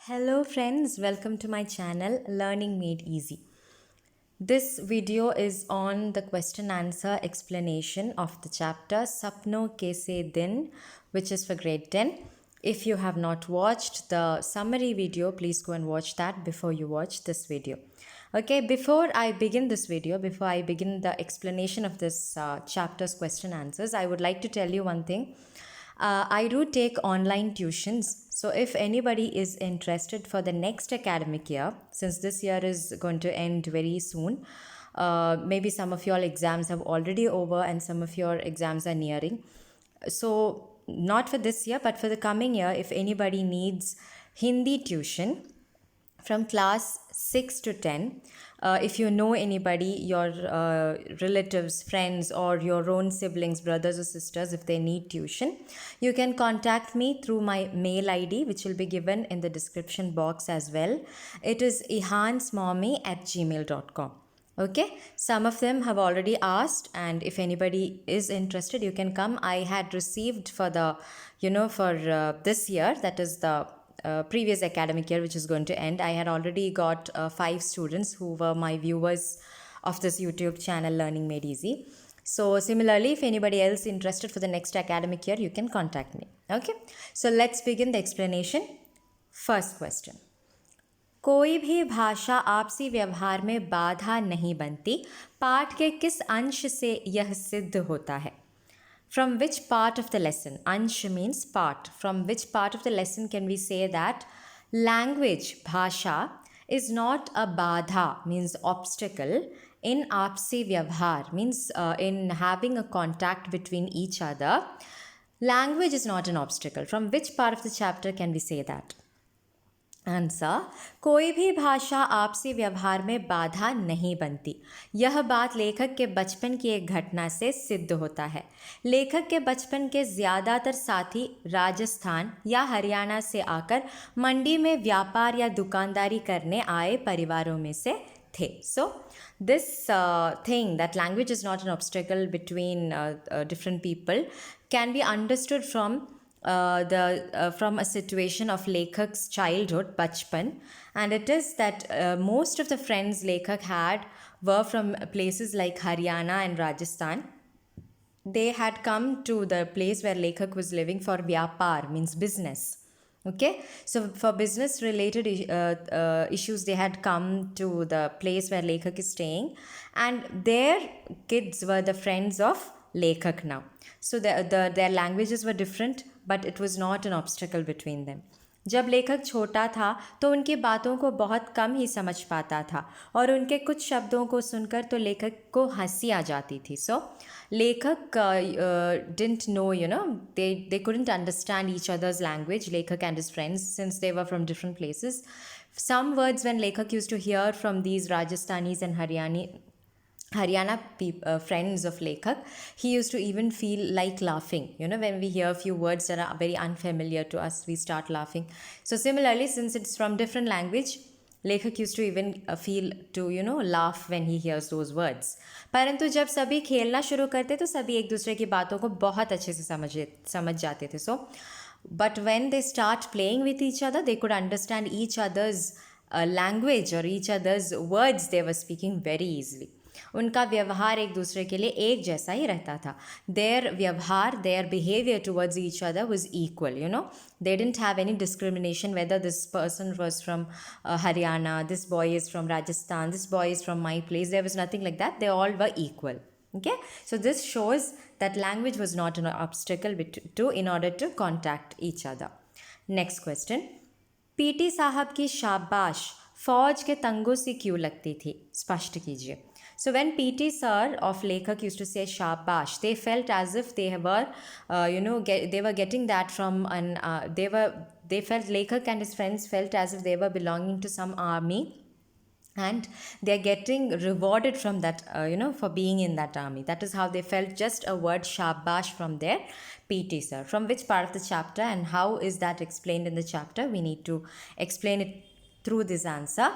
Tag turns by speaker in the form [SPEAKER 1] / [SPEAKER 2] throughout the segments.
[SPEAKER 1] Hello friends, welcome to my channel Learning Made Easy. This video is on the question answer explanation of the chapter Sapno Ke Se Din, which is for grade 10. If you have not watched the summary video, please go and watch that before you watch this video. Okay, before I begin this video, before I begin the explanation of this chapter's question answers, I would like to tell you one thing. I do take online tuitions. So if anybody is interested for the next academic year, since this year is going to end very soon, maybe some of your exams have already over and some of your exams are nearing. So not for this year, but for the coming year, if anybody needs Hindi tuition from class 6 to 10, if you know anybody, your relatives, friends, or your own siblings, brothers or sisters, if they need tuition, you can contact me through my mail ID, which will be given in the description box as well. It is ihansmommy@gmail.com. Okay, some of them have already asked, and if anybody is interested, you can come. I had received for the, for this year, that is the previous academic year, which is going to end, I had already got 5 students who were my viewers of this YouTube channel Learning Made Easy. So similarly, if anybody else interested for the next academic year, you can contact me. Okay, so let's begin the explanation. First question. कोई भी भाषा आपसी व्यवहार में बाधा नहीं बनती, पाठ के किस अंश से यह सिद्ध होता है? From which part of the lesson? Ansh means part. From which part of the lesson can we say that language, bhasha, is not a badha, means obstacle, in aapsi vyavhar, means in having a contact between each other. Language is not an obstacle. From which part of the chapter can we say that? Answer, कोई भी भाषा आपसी व्यवहार में बाधा नहीं बनती। यह बात लेखक के बचपन की एक घटना से सिद्ध होता है। लेखक के बचपन के ज़्यादातर साथी राजस्थान या हरियाणा से आकर मंडी में व्यापार या दुकानदारी करने आए परिवारों में से थे। So this thing that language is not an obstacle between different people can be understood from from a situation of Lekhak's childhood, Bachpan, and it is that most of the friends Lekhak had were from places like Haryana and Rajasthan. They had come to the place where Lekhak was living for vyapar, means business. Okay, so for business related issues, they had come to the place where Lekhak is staying, and their kids were the friends of Lekhak now. So their languages were different, but it was not an obstacle between them. जब लेखक छोटा था तो उनकी बातों को बहुत कम ही समझ पाता था और उनके कुछ शब्दों को सुनकर तो लेखक को हंसी आ जाती थी. सो लेखक didn't know, they couldn't understand each other's language, Lekhak and his friends, since they were from different places. Some words when Lekhak used to hear from these Rajasthanis and Haryana friends of Lekhak, he used to even feel like laughing. When we hear a few words that are very unfamiliar to us, we start laughing. So similarly, since it's from different language, Lekhak used to even feel to, laugh when he hears those words. परंतु जब सभी खेलना शुरू करते तो सभी एक दूसरे की बातों को बहुत अच्छे से समझ जाते थे. So, but when they start playing with each other, they could understand each other's language or each other's words they were speaking very easily. उनका व्यवहार एक दूसरे के लिए एक जैसा ही रहता था. Their व्यवहार, their behavior towards each other was equal, They didn't have any discrimination whether this person was from Haryana, this boy is from Rajasthan, this boy is from my place. There was nothing like that. They all were equal. Okay? So this shows that language was not an obstacle in order to contact each other. Next question. PT साहब की शाबाश फौज के तंगों से क्यों लगती थी? स्पष्ट कीजिए. So when PT sir of Lekhak used to say shabash, they felt as if they were, they were getting that from they felt Lekhak and his friends felt as if they were belonging to some army, and they're getting rewarded from that, for being in that army. That is how they felt. Just a word shabash from their PT sir. From which part of the chapter and how is that explained in the chapter? We need to explain it through this answer.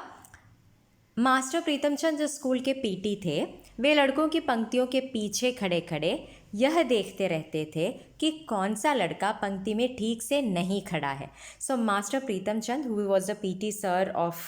[SPEAKER 1] Master Pritamchand जो school के PT थे, वे लड़कों की पंक्तियों के पीछे खड़े खड़े यह देखते रहते थे कि कौन सा लड़का पंक्ति में ठीक से नहीं खड़ा है. So Master Pritam Chand, who was the PT sir of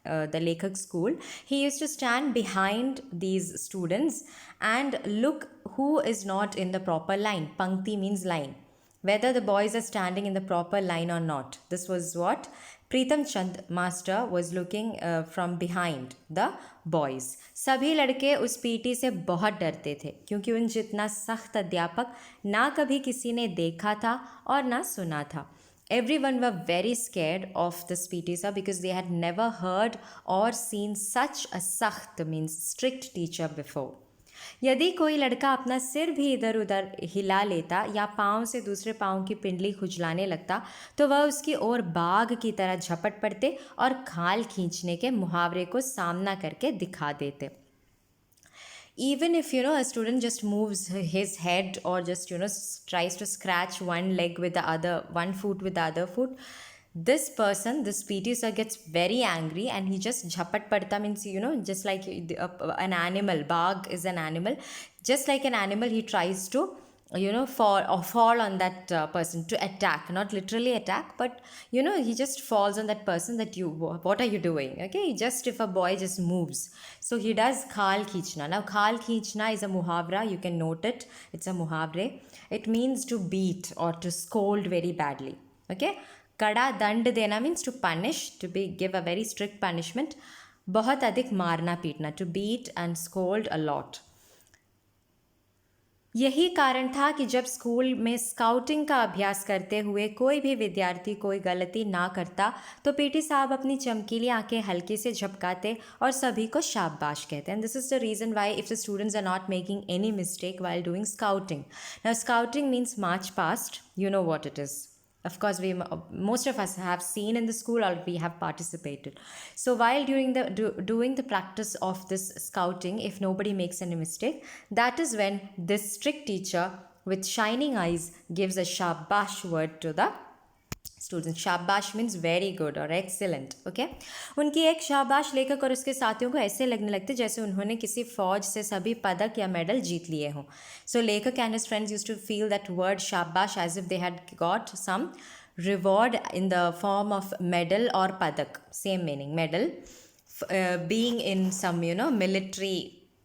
[SPEAKER 1] the Lekhak school, he used to stand behind these students and look who is not in the proper line. Pankti means line. Whether the boys are standing in the proper line or not. This was what Pritam Chand master was looking from behind the boys. सभी लड़के उस PT से बहुत डरते थे क्योंकि उन जितना सख्त अध्यापक ना कभी किसी ने देखा था और ना सुना था. Everyone were very scared of this PT sir because they had never heard or seen such a sakht means strict teacher before. यदि कोई लड़का अपना सिर भी इधर उधर हिला लेता या पाँव से दूसरे पाँव की पिंडली खुजलाने लगता तो वह उसकी ओर बाघ की तरह झपट पड़ते और खाल खींचने के मुहावरे को सामना करके दिखा देते. Even if a student just moves his head or just tries to scratch one leg with the other, one foot with the other foot, this person, this PT sir gets very angry and he just jhapat padta means just like an animal. Bagh is an animal. Just like an animal, he tries to fall on that person to attack, not literally attack, but he just falls on that person that what are you doing, okay, just if a boy just moves, so he does khal khichna. Now khal khichna is a muhavra, you can note it, it's a muhavre. It means to beat or to scold very badly, okay. Kada dand dena means to punish, give a very strict punishment. बहुत अधिक मारना पीटना, to beat and scold a lot. यही कारण था कि जब school में स्काउटिंग का अभ्यास करते हुए कोई भी विद्यार्थी कोई गलती ना करता तो पीटी साहब अपनी चमकीली आंखें हल्के से झपकाते और सभी को शाबाश कहते. And this is the reason why if the students are not making any mistake while doing scouting. Now scouting means march past, you know what it is. Of course, most of us have seen in the school or we have participated. So while doing the practice of this scouting, if nobody makes any mistake, that is when this strict teacher with shining eyes gives a shabash word to the students. शाबाश means very good और excellent, okay. उनकी एक शाबाश लेखक और उसके साथियों को ऐसे लगने लगते जैसे उन्होंने किसी फौज से सभी पदक या मेडल जीत लिए हों. सो लेखक and his friends used to feel that word shabash as if they had got some reward in the form of medal और पदक, same meaning. Medal being in some military,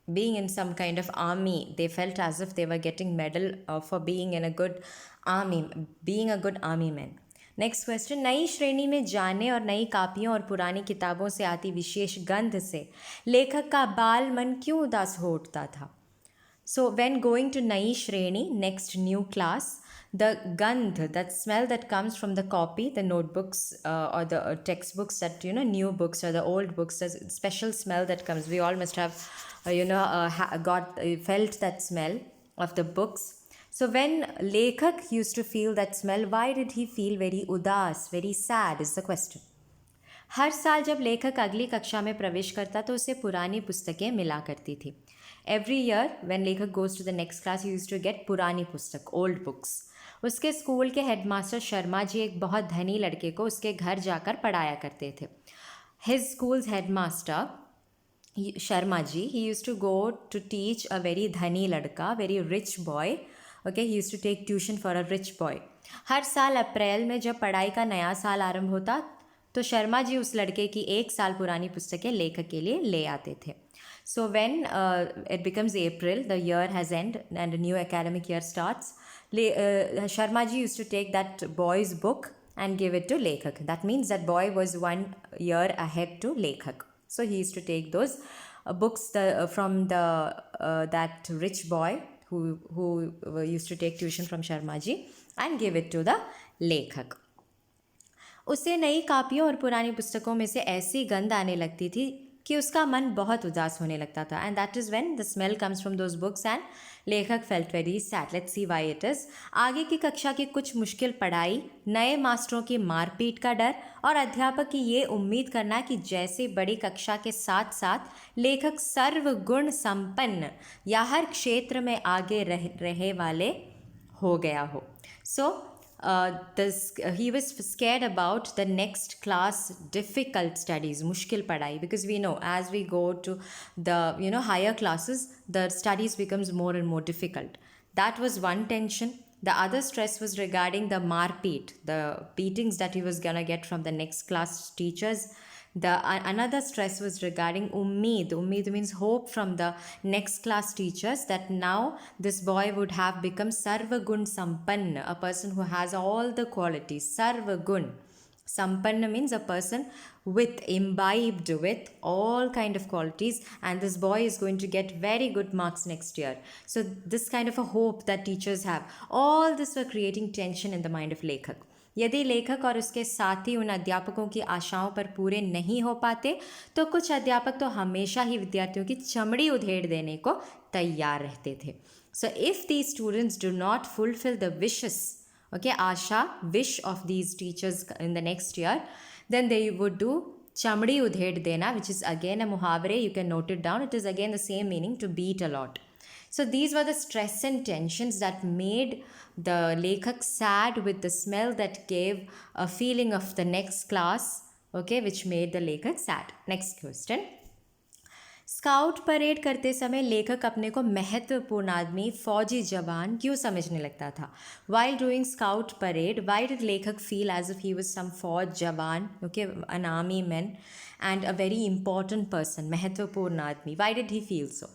[SPEAKER 1] being in some kind of army, they felt as if they were getting medal for being in a good army, being a good army man. Next question. नई श्रेणी में जाने और नई कापियों और पुरानी किताबों से आती विशेष गंध से लेखक का बाल मन क्यों उदास हो उठता था. सो व्हेन गोइंग टू नई श्रेणी, next new class, the gandh, that smell that comes from the copy, the notebooks or the textbooks, that new books or the old books, there's a special smell that comes. We all must have felt that smell of the books. So when Lekhak used to feel that smell, why did he feel very udas, very sad is the question. हर साल जब लेखक अगली कक्षा में प्रवेश करता तो उसे पुरानी पुस्तकें मिला करती थी. Every year when Lekhak goes to the next class, he used to get पुरानी पुस्तक, old books. उसके स्कूल के हेडमास्टर शर्मा जी एक बहुत धनी लड़के को उसके घर जाकर पढ़ाया करते थे. His school's headmaster Sharma ji, he used to go to teach a very dhani ladka, very rich boy. Okay, he used to take tuition for a rich boy. हर साल अप्रैल में जब पढ़ाई का नया साल आरंभ होता तो शर्मा जी उस लड़के की एक साल पुरानी पुस्तकें लेखक के लिए ले आते थे. So when it becomes April, the year has ended and a new academic year starts, Sharma ji used to take that boy's book and give it to Lekhak. That means that boy was 1 year ahead to Lekhak. So he used to take those books from that rich boy who used to take tuition from Sharma ji and give it to the Lekhak. उसे नई कापियों और पुरानी पुस्तकों में से ऐसी गंध आने लगती थी कि उसका मन बहुत उदास होने लगता था. And that is when the smell comes from those books and लेखक felt very sad. Let's see why it is. आगे की कक्षा की कुछ मुश्किल पढ़ाई, नए मास्टरों की मारपीट का डर और अध्यापक की ये उम्मीद करना कि जैसे बड़ी कक्षा के साथ साथ लेखक सर्वगुण संपन्न या हर क्षेत्र में आगे रहे वाले हो गया हो. सो he was scared about the next class difficult studies, mushkil padai, because we know as we go to the higher classes, the studies becomes more and more difficult. That was one tension. The other stress was regarding the marpeet, the beatings that he was gonna get from the next class teachers. Another stress was regarding ummeed. Ummeed means hope from the next class teachers, that now this boy would have become sarvagun sampanna, a person who has all the qualities. Sarvagun Sampanna means a person with, imbibed with all kind of qualities, and this boy is going to get very good marks next year. So this kind of a hope that teachers have, all this were creating tension in the mind of लेखक. यदि लेखक और उसके साथी उन अध्यापकों की आशाओं पर पूरे नहीं हो पाते तो कुछ अध्यापक तो हमेशा ही विद्यार्थियों की चमड़ी उधेड़ देने को तैयार रहते थे. So if these students do not fulfill the wishes, okay, asha, wish of these teachers in the next year, then they would do chamdi udhed dena, which is again a muhavre. You can note it down. It is again the same meaning, to beat a lot. So these were the stress and tensions that made the lekhak sad with the smell that gave a feeling of the next class, okay, which made the lekhak sad. Next question. Scout parade करते समय लेखक अपने को महत्वपूर्ण आदमी, फौजी जवान क्यों समझने लगता था? While doing scout parade, why did लेखक feel as if he was some फौज जवान, okay, an army man and a very important person, महत्वपूर्ण आदमी? Why did he feel so?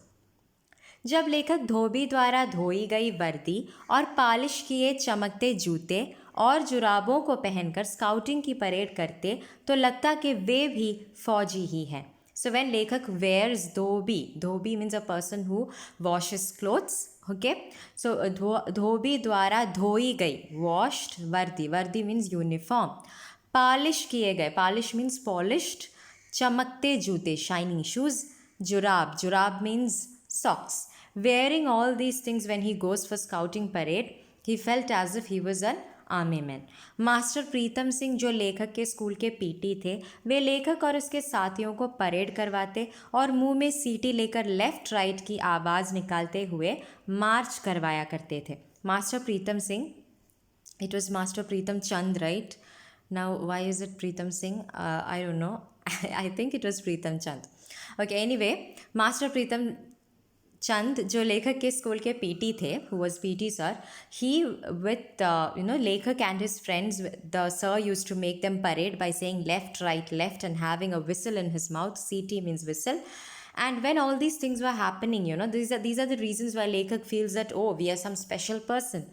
[SPEAKER 1] जब लेखक धोबी द्वारा धोई गई वर्दी और पॉलिश किए चमकते जूते और जुराबों को पहनकर स्काउटिंग की परेड करते तो लगता कि वे भी फौजी ही हैं. So when Lekhak wears dhobi, dhobi means a person who washes clothes, okay? So dhobi dwara dhoi gai, washed, vardi, vardi means uniform. Polish kiye gaye, polish means polished. Chamakte joote, shining shoes. Jurab, jurab means socks. Wearing all these things when he goes for scouting parade, he felt as if he was an army man. Master Pritam Singh जो लेखक के school के PT थे, वे लेखक और उसके साथियों को परेड करवाते और मुंह में सीटी लेकर लेफ्ट राइट की आवाज़ निकालते हुए मार्च करवाया करते थे. Master Pritam Singh, it was master Pritam Chand, right? Now why is it Pritam Singh? I don't know. I think it was Pritam Chand. Okay, anyway, master Pritam Chand जो लेखक के स्कूल के पीटी थे, who was PT sir, he with लेखक and his friends, the sir used to make them parade by saying left, right, left and having a whistle in his mouth. CT means whistle. And when all these things were happening, these are the reasons why लेखक feels that, oh, we are some special person.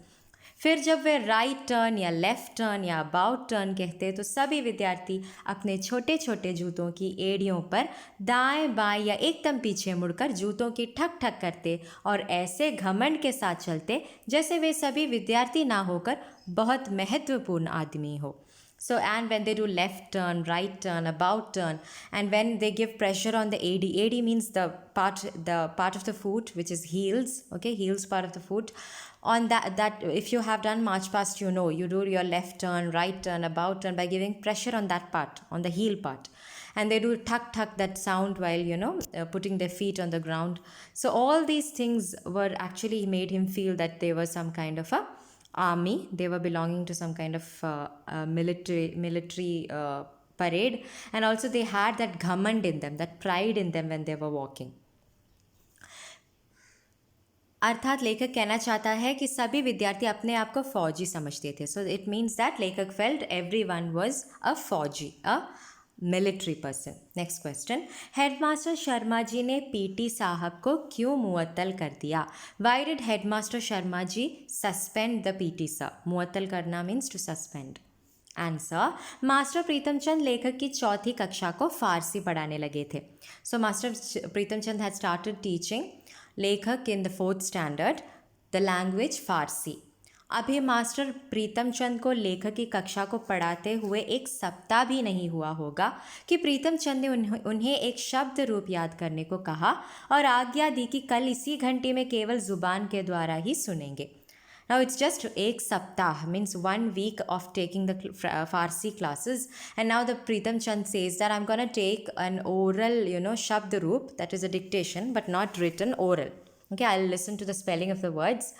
[SPEAKER 1] फिर जब way right turn या left turn या about turn कहते तो सभी विद्यार्थी अपने छोटे छोटे जूतों की एड़ियों पर दाएं बाएं या एकदम पीछे मुड़कर जूतों की ठक ठक करते और ऐसे घमंड के साथ चलते जैसे वे सभी विद्यार्थी ना होकर बहुत महत्वपूर्ण आदमी हो. So, and when they do left turn, right turn, about turn, and when they give pressure on the AD means the part of the foot which is heels, okay, heels part of the foot. On that if you have done march past, you do your left turn, right turn, about turn by giving pressure on that part, on the heel part. And they do tuck tuck, that sound while putting their feet on the ground. So all these things were actually made him feel that they were some kind of a army. They were belonging to some kind of military parade, and also they had that ghamand in them, that pride in them when they were walking. अर्थात लेखक कहना चाहता है कि सभी विद्यार्थी अपने आप को फौजी समझते थे. सो इट मीन्स दैट लेखक फेल्ट एवरीवन वाज अ फौजी, a military person. Next question. Headmaster Sharma ji ने पीटी साहब को क्यों मुअत्तल कर दिया? Why did headmaster Sharma ji suspend the PT sir? मुअत्तल करना means to suspend. Answer. Master Pritam Chand लेखक की चौथी कक्षा को फारसी पढ़ाने लगे थे. So master Pritam Chand had started teaching लेखक in the 4th standard the language फारसी. अभी मास्टर प्रीतम चंद को लेखक की कक्षा को पढ़ाते हुए एक सप्ताह भी नहीं हुआ होगा कि प्रीतम चंद ने उन्हें एक शब्द रूप याद करने को कहा और आज्ञा दी कि कल इसी घंटे में केवल ज़ुबान के द्वारा ही सुनेंगे. Now it's just एक सप्ताह means 1 week of taking the Farsi classes, and now the Pritam Chand says that I'm gonna take an oral, Shabd Roop, that is a dictation but not written, oral. Okay, I'll listen to the spelling of the words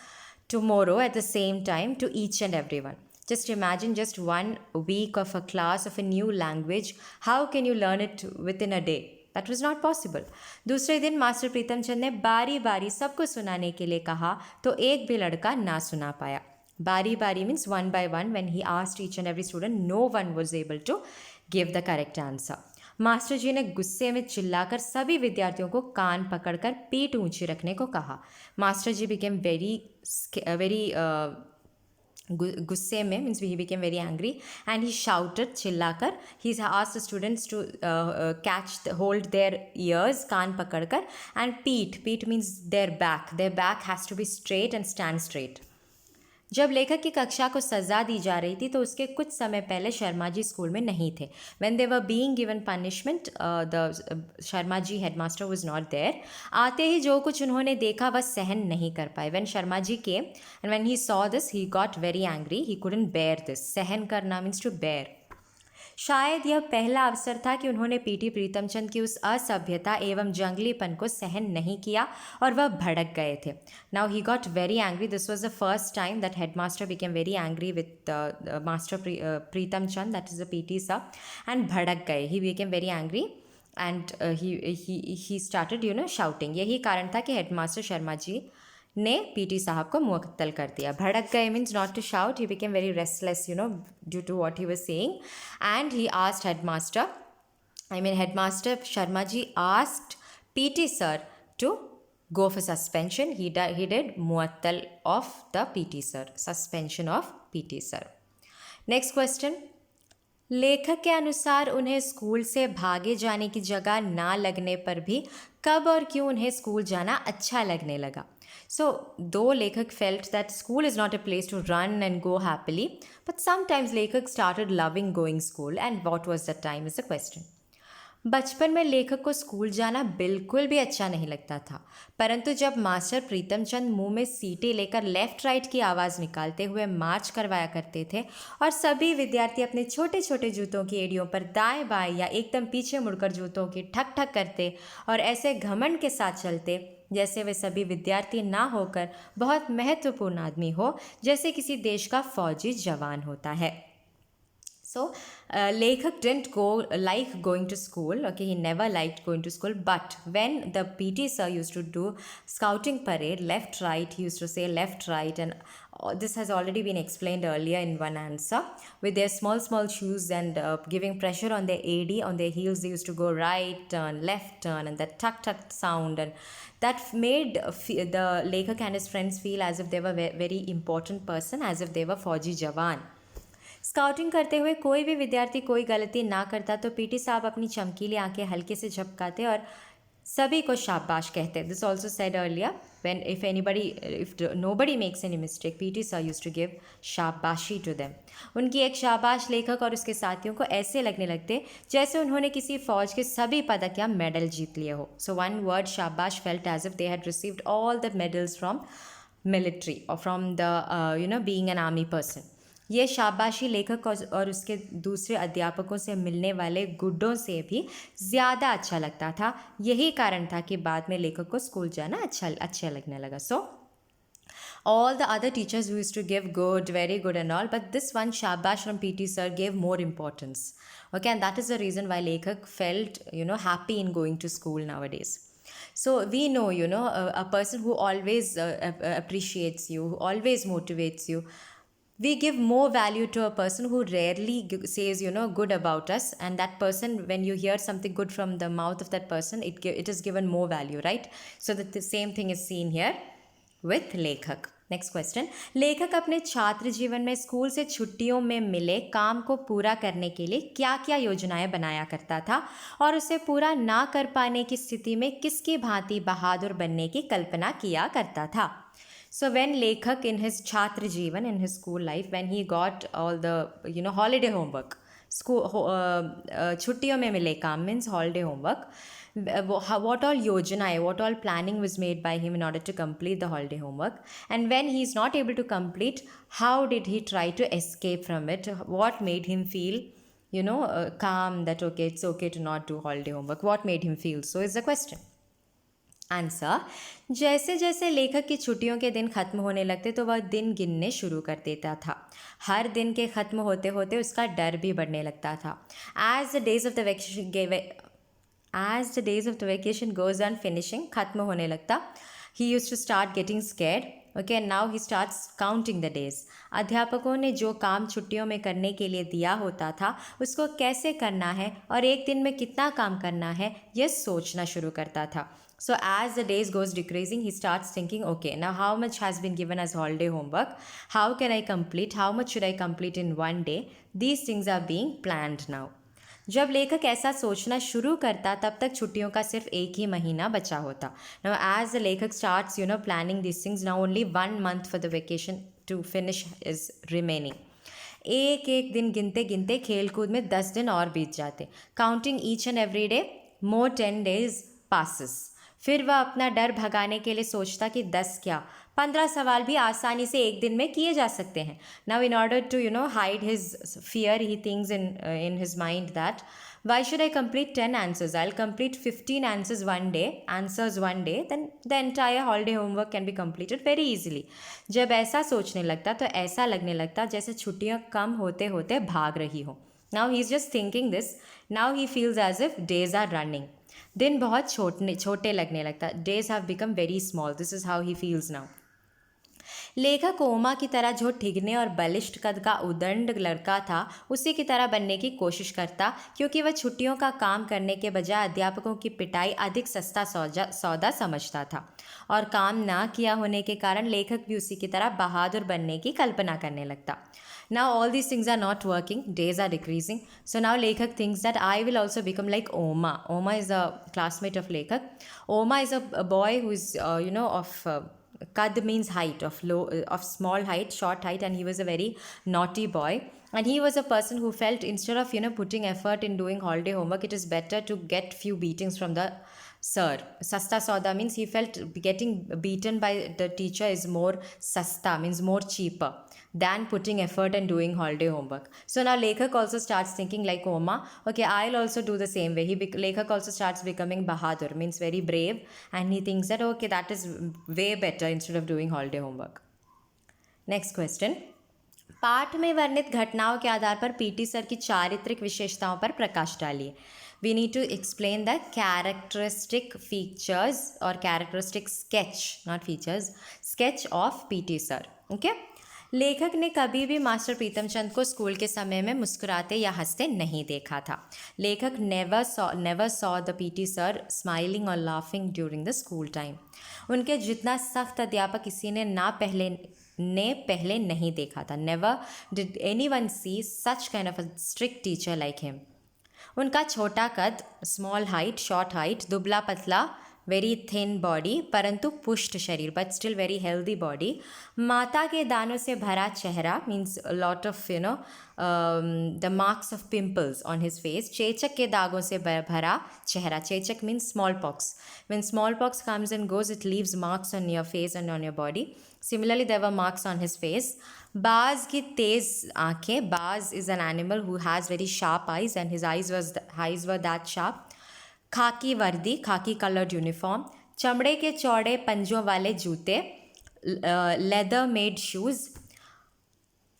[SPEAKER 1] tomorrow at the same time to each and everyone. Just imagine just 1 week of a class of a new language. How can you learn it within a day? That was not possible. दूसरे दिन master Pritam चंद ने बारी बारी सबको सुनाने के लिए कहा तो एक भी लड़का ना सुना पाया। बारी बारी means one by one, when he asked each and every student no one was able to give the correct answer. Master ji ने गुस्से में चिल्लाकर सभी विद्यार्थियों को कान पकड़कर पीठ ऊंची रखने को कहा। मास्टर जी बिकेम वेरी गुस्से में, means he became very angry and he shouted, चिल्लाकर he asked the students to catch hold their ears, कान पकड़कर, एंड पीठ means their back has to be straight and stand straight. जब लेखक की कक्षा को सज़ा दी जा रही थी तो उसके कुछ समय पहले शर्मा जी स्कूल में नहीं थे। When they were being given punishment, the Sharma ji headmaster was not there. आते ही जो कुछ उन्होंने देखा वह सहन नहीं कर पाए। When Sharma ji came and when he saw this he got very angry, he couldn't bear this. सहन करना मीन्स टू बेयर। शायद यह पहला अवसर था कि उन्होंने पीटी प्रीतमचंद की उस असभ्यता एवं जंगलीपन को सहन नहीं किया और वह भड़क गए थे। Now he got very angry. This was the first time that headmaster became very angry with master Pritamchand, that is the PT sir, and भड़क गए। He became very angry and he started shouting. यही कारण था कि headmaster Sharma ji ने PT साहब को मुअत्तल कर दिया। भड़क गए means not to shout, he became very restless due to what he was saying, and he asked headmaster Sharma ji asked PT sir to go for suspension. He did muattal of the PT sir, suspension of PT sir. Next question. लेखक के अनुसार उन्हें school से भागे जाने की जगह ना लगने पर भी कब और क्यों उन्हें स्कूल जाना अच्छा लगने लगा? So, though Lekhak felt that school is not a place to run and go happily, but sometimes Lekhak started loving going school, and what was that time is the question. बचपन में लेखक को school जाना बिल्कुल भी अच्छा नहीं लगता था, परंतु जब मास्टर प्रीतमचंद मुंह में सीटी लेकर लेफ्ट राइट की आवाज़ निकालते हुए मार्च करवाया करते थे और सभी विद्यार्थी अपने छोटे छोटे जूतों की एड़ियों पर दाएं बाएं या एकदम पीछे मुड़कर जूतों की ठक ठक करते और ऐसे घमंड के साथ चलते जैसे वे सभी विद्यार्थी ना होकर बहुत महत्वपूर्ण आदमी हो, जैसे किसी देश का फौजी जवान होता है. So, Lekhak didn't like going to school. Okay, he never liked going to school. But when the PT sir used to do scouting parade, left, right, he used to say left, right, and this has already been explained earlier in one answer. With their small shoes and giving pressure on their AD, on their heels, they used to go right turn, left turn, and that tuck tuck sound, and that made the Lekhak and his friends feel as if they were very important person, as if they were Fauji Jawan. Scouting करते हुए कोई भी विद्यार्थी कोई गलती ना करता तो पीटी साहब अपनी चमकीली आंखें हल्के से झपकाते और सभी को शाबाश कहते. This also said earlier when if nobody makes any mistake, PT sir used to give शाबाशी टू देम. उनकी एक शाबाश लेखक और उसके साथियों को ऐसे लगने लगते जैसे उन्होंने किसी फौज के सभी पदक या मेडल जीत लिए हो. So one word shabash felt as if they had received all the medals from military और from the being an army person. ये शाबाशी लेखक और उसके दूसरे अध्यापकों से मिलने वाले गुड्डों से भी ज़्यादा अच्छा लगता था. यही कारण था कि बाद में लेखक को स्कूल जाना अच्छा लगने लगा. सो all the other teachers who used to give good, very good and all, but this one shabash from PT sir gave more importance. Okay, and that is the reason why Lekhak felt, happy in going to school nowadays. So we know, a person who always appreciates you, who always motivates you, we give more value to a person who rarely says, good about us, and that person, when you hear something good from the mouth of that person, it is given more value, right? So that the same thing is seen here with Lekhak. Next question. लेखक अपने छात्र जीवन में school से छुट्टियों में मिले काम को पूरा करने के लिए क्या क्या योजनाएं बनाया करता था और उसे पूरा ना कर पाने की स्थिति में किसकी भांति बहादुर बनने की कल्पना किया करता था. So when Lekhak in his Chhatra Jeevan, in his school life, when he got all the, holiday homework, छुट्टियों में मिले काम means holiday homework, what all yojana, what all planning was made by him in order to complete the holiday homework, and when he is not able to complete, how did he try to escape from it? What made him feel, calm, that okay, it's okay to not do holiday homework? What made him feel so is the question. Answer. जैसे जैसे लेखक की छुट्टियों के दिन ख़त्म होने लगते तो वह दिन गिनने शुरू कर देता था. हर दिन के ख़त्म होते होते उसका डर भी बढ़ने लगता था. As the days of the As the days of the vacation goes on finishing, खत्म होने लगता, he used to start getting scared. Okay, and now he starts counting the days. अध्यापकों ने जो काम छुट्टियों में करने के लिए दिया होता था उसको कैसे करना है और एक दिन में कितना काम करना है यह सोचना शुरू करता था. So as the days goes decreasing, he starts thinking, okay, now how much has been given as holiday homework? How can I complete? How much should I complete in one day? These things are being planned now. जब लेखक ऐसा सोचना शुरू करता तब तक छुट्टियों का सिर्फ एक ही महीना बचा होता. नाउ एज द लेखक starts planning this things, now only 1 month for the vacation to finish is remaining. एक एक दिन गिनते गिनते खेलकूद में 10 दिन और बीत जाते. Counting each and every day, more 10 days passes. फिर वह अपना डर भगाने के लिए सोचता कि 10 क्या 15 सवाल भी आसानी से एक दिन में किए जा सकते हैं. Now in order to hide his fear, he thinks in his mind that why should I complete 10 answers? I'll complete 15 answers one day, then the entire holiday homework can be completed very easily. जब ऐसा सोचने लगता तो ऐसा लगने लगता जैसे छुट्टियां कम होते होते भाग रही हो. Now he's just thinking this. Now he feels as if days are running. दिन बहुत छोटे लगने लगता. Days have become very small. This is how he feels now. लेखक ओमा की तरह जो ठिगने और बलिष्ठ कद का उदंड लड़का था उसी की तरह बनने की कोशिश करता, क्योंकि वह छुट्टियों का काम करने के बजाय अध्यापकों की पिटाई अधिक सस्ता सौदा समझता था. और काम ना किया होने के कारण लेखक भी उसी की तरह बहादुर बनने की कल्पना करने लगता. Now all these things are not working, days are decreasing. So now Lekhak thinks that I will also become like Oma. Oma is a classmate of Lekhak. Oma is a boy who is, kad means height, of small height, short height, and he was a very naughty boy. And he was a person who felt instead of putting effort in doing holiday homework, it is better to get few beatings from the sir. Sasta sauda means he felt getting beaten by the teacher is more sasta, means more cheaper than putting effort and doing holiday homework. So now Lekhak also starts thinking like Oma, okay, I'll also do the same way. Lekhak also starts becoming Bahadur, means very brave, and he thinks that okay, that is way better instead of doing holiday homework. Next question. पाठ में वर्णित घटनाओं के आधार पर PT sir की चारित्रिक विशेषताओं पर प्रकाश डालिए. We need to explain the characteristic features or characteristic sketch, not features, sketch of PT sir. Okay? लेखक ने कभी भी मास्टर प्रीतमचंद को स्कूल के समय में मुस्कुराते या हंसते नहीं देखा था. लेखक never saw the PT sir smiling or laughing during the school time. उनके जितना सख्त अध्यापक किसी ने पहले नहीं देखा था. Never did anyone see such kind of a strict teacher like him. उनका छोटा कद, स्मॉल हाइट, शॉर्ट हाइट, दुबला पतला, वेरी थिन बॉडी परंतु पुष्ट शरीर, but still very healthy body, माता के दानों से भरा चेहरा, means lot of the marks of pimples on his face, चेचक के दागों से भरा चेहरा. चेचक means small pox. When small pox comes and goes it leaves marks on your face and on your body. Similarly, there were marks on his face. बाज की तेज आँखें. बाज is an animal who has very sharp eyes and his eyes were that sharp. खाकी वर्दी, खाकी colored uniform. चमड़े के चौड़े पंजों वाले जूते, leather made shoes.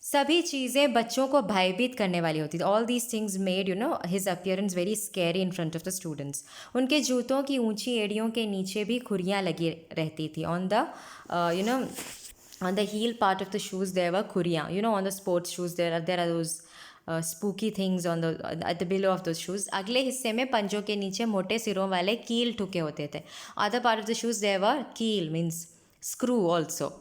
[SPEAKER 1] सभी चीज़ें बच्चों को भयभीत करने वाली होती थी. All these things made his appearance very scary in front of the students. उनके जूतों की ऊंची एड़ियों के नीचे भी खुरियाँ लगी रहती थी. On the heel part of the shoes there were खुरियाँ. On the sports shoes there are those spooky things on the at the below of the shoes. अगले हिस्से में पंजों के नीचे मोटे सिरों वाले कील ठुके होते थे. Other part of the shoes there were कील मीन्स स्क्रू ऑल्सो.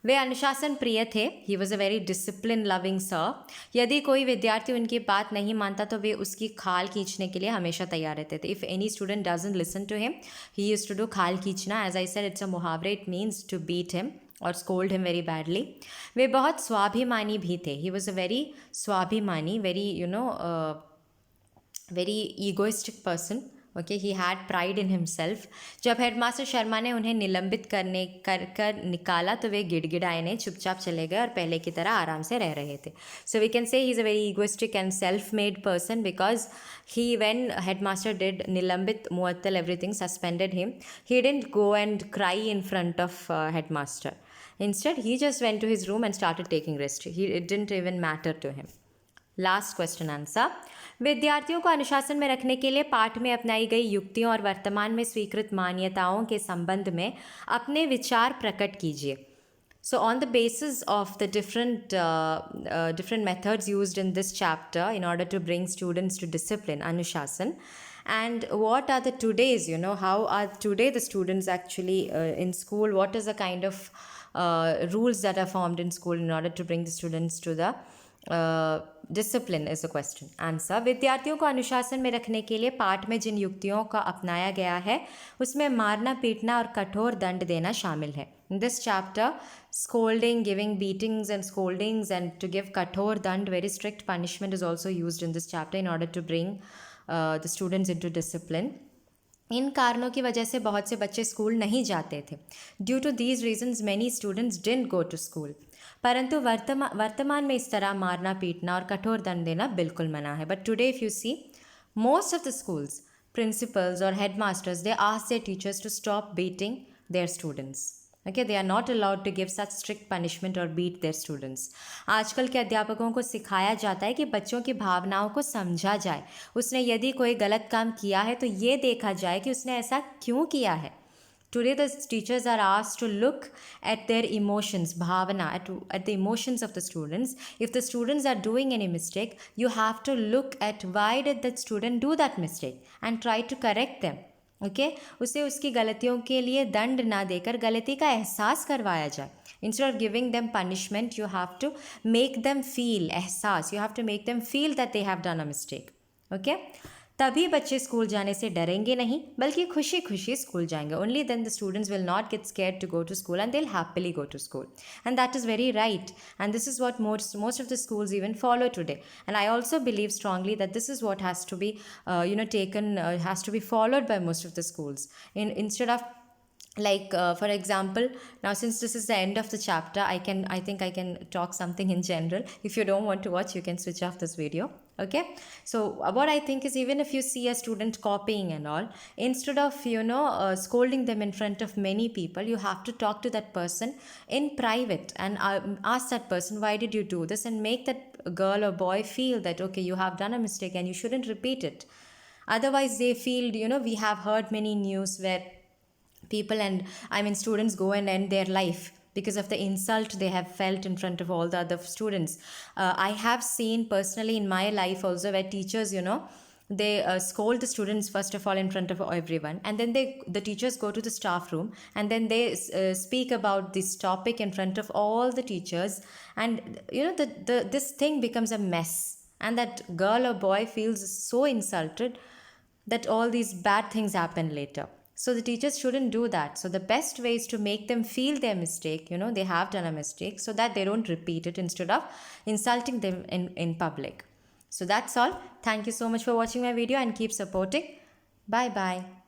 [SPEAKER 1] वे अनुशासन प्रिय थे. He was a very discipline loving sir. यदि कोई विद्यार्थी उनकी बात नहीं मानता तो वे उसकी खाल खींचने के लिए हमेशा तैयार रहते थे. If any student doesn't listen to him, he used to do खाल खींचना. As I said, it's a मुहावरे. It means to beat him और स्कोल्ड हिम वेरी बैडली. वे बहुत स्वाभिमानी भी थे. ही वॉज अ वेरी स्वाभिमानी, very egoistic person. Okay, he had pride in himself. जब हेडमास्टर शर्मा ने उन्हें निलंबित कर निकाला तो वे गिड़गिड़ाए नहीं, चुपचाप चले गए और पहले की तरह आराम से रह रहे थे. सो we can say he is a very egoistic and self made person because he when headmaster did निलंबित, मुअत्तल, everything, suspended him, he didn't go and cry in front of headmaster. Instead, he just went to his room and started taking rest. It didn't even matter to him. Last question answer. विद्यार्थियों को अनुशासन में रखने के लिए पाठ में अपनाई गई युक्तियों और वर्तमान में स्वीकृत मान्यताओं के संबंध में अपने विचार प्रकट कीजिए. So, on the basis of the different methods used in this chapter in order to bring students to discipline, Anushasan, and what are the today's, how are today the students actually in school? What is the kind of rules that are formed in school in order to bring the students to the discipline is a question. Answer. विद्यार्थियों को अनुशासन में रखने के लिए पाठ में जिन युक्तियों का अपनाया गया है उसमें मारना, पीटना और कठोर दंड देना शामिल है. In this chapter, scolding, giving beatings and scoldings, and to give kathor dand, very strict punishment, is also used in this chapter in order to bring the students into discipline. इन कारणों की वजह से बहुत से बच्चे स्कूल नहीं जाते थे. Due to these reasons many students didn't go to school. परंतु वर्तमान में इस तरह मारना, पीटना और कठोर दंड देना बिल्कुल मना है. But today if you see, most of the schools principals or headmasters, they ask their teachers to stop beating their students. Okay, they are not allowed to give such strict punishment or beat their students. आजकल के अध्यापकों को सिखाया जाता है कि बच्चों की भावनाओं को समझा जाए. उसने यदि कोई गलत काम किया है तो ये देखा जाए कि उसने ऐसा क्यों किया है. Today the teachers are asked to look at their emotions, bhavana, at the emotions of the students. If the students are doing any mistake, you have to look at why did that student do that mistake and try to correct them. Okay? उसे उसकी गलतियों के लिए दंड ना देकर गलती का एहसास करवाया जाए. Instead of giving them punishment, you have to make them feel एहसास. You have to make them feel that they have done a mistake. Okay? तभी बच्चे स्कूल जाने से डरेंगे नहीं बल्कि खुशी खुशी स्कूल जाएंगे. Only then the students will not get scared to go to school and they will happily go to school. And that is very right. And this is what most of the schools even follow today. And I also believe strongly that this is what has to be has to be followed by most of the schools. Instead of for example, now since this is the end of the chapter, I think I can talk something in general. If you don't want to watch, you can switch off this video. Okay, so what I think is, even if you see a student copying and all, instead of scolding them in front of many people, you have to talk to that person in private and ask that person, why did you do this, and make that girl or boy feel that okay, you have done a mistake and you shouldn't repeat it. Otherwise they feel, we have heard many news where people students go and end their life because of the insult they have felt in front of all the other students. I have seen personally in my life also where teachers, they scold the students first of all in front of everyone, and then the teachers go to the staff room and then they speak about this topic in front of all the teachers, and this thing becomes a mess, and that girl or boy feels so insulted that all these bad things happen later. So the teachers shouldn't do that. So the best way is to make them feel their mistake, they have done a mistake, so that they don't repeat it instead of insulting them in public. So that's all. Thank you so much for watching my video and keep supporting. Bye bye.